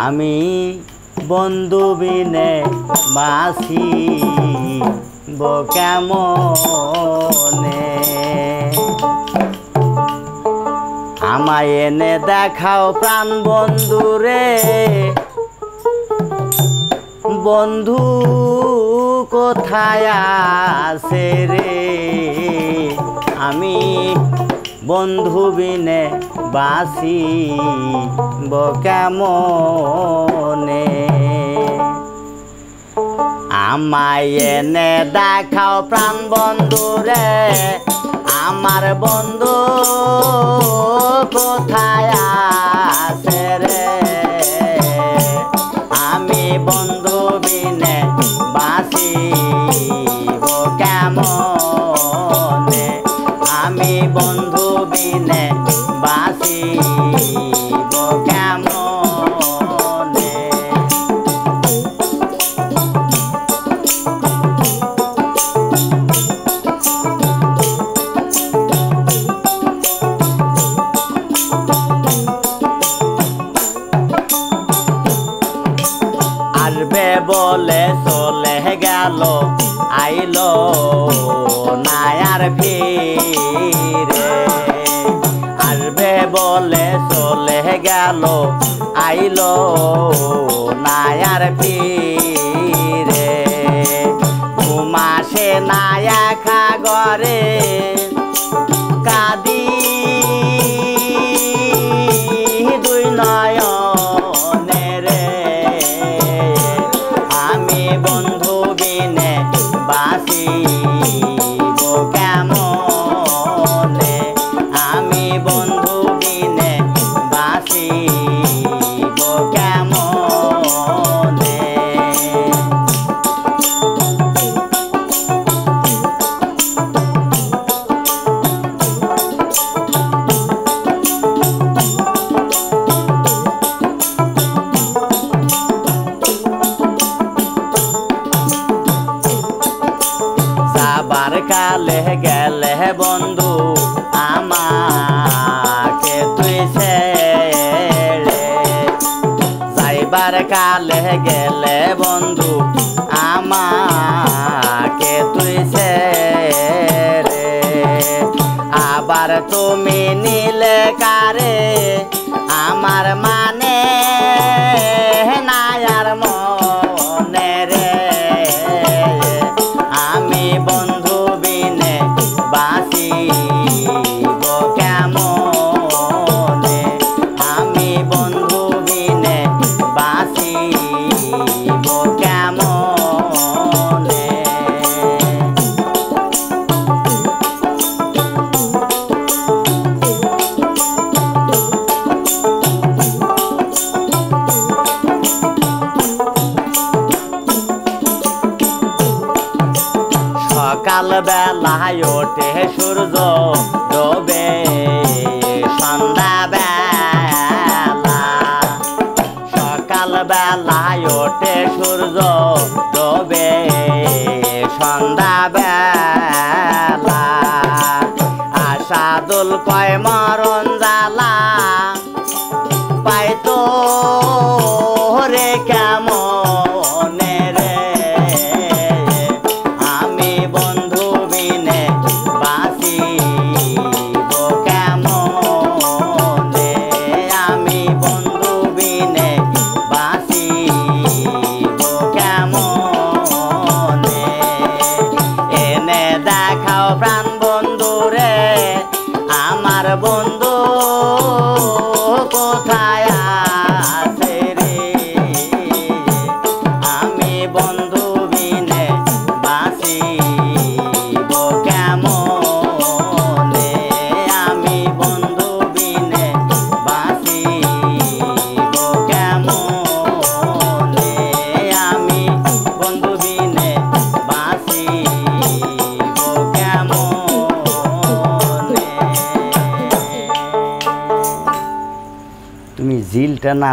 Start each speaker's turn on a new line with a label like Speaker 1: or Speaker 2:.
Speaker 1: আমি বন্ধু বিনে বাঁচিব কেমনে। আমায় এনে দেখাও প্রাণ বন্ধু রে, বন্ধু কোথায় আছে রে। আমি বন্ধু বিনে বাঁচিব কেমনে। আমায় এনে দেখাও প্রাণ বন্ধু রে, আমার বন্ধু কোথায় আছে রে। আমি বন্ধু বিনে বাঁচিব কেমনে। আমি বন্ধু বিনে বাঁচিব কেমনে। আসবে বলে চলে গেল, আইলো না আর ফিরে। আসবে বলে চলে গেল, আইলো না আর ফিরে। ঘুমাসে না একা ঘরে, কাঁদি দুই নয়নে রে। আমি বন্ধু বিনে বাঁচিব কেমনে। আমি বন্ধু বিনে বাঁচিব কেমনে। যাবার কালে গেলে বন্ধু আমাকে তুই ছেড়ে। যাইবার কালে গেলে বন্ধু আমাকে তুই ছেড়ে। আবার তুমি নিলে কারে, আমার মানে না আর মনে রে। আমি বন্ধু বিনে বাঁচিব কেমনে। আমি বন্ধু বিনে বাঁচিব কেমনে। সকাল বেলায় ওঠে সূর্য, ডোবে সন্ধ্যা বেলা। সকাল বেলায় ওঠে সূর্য, ডোবে সন্ধ্যা বেলা। আশাদুল কয় মরণ জ্বালা, পাইতো রে কেমনে রে। আমি বন্ধু বিনে বাঁচিব কেমনে। আমি বন্ধু বিনে বাঁচিব কেমনে। এনে দেখাও প্রাণ বন্ধু রে, আমার বন্ধু কোথায় আছে রে। আমি বন্ধু বিনে বাঁচিব কেমনে। আমি বন্ধু বিনে বাঁচিব কেমনে। আমি বন্ধু বিনে বাঁচিব কেমনে। তুমি জিলটা না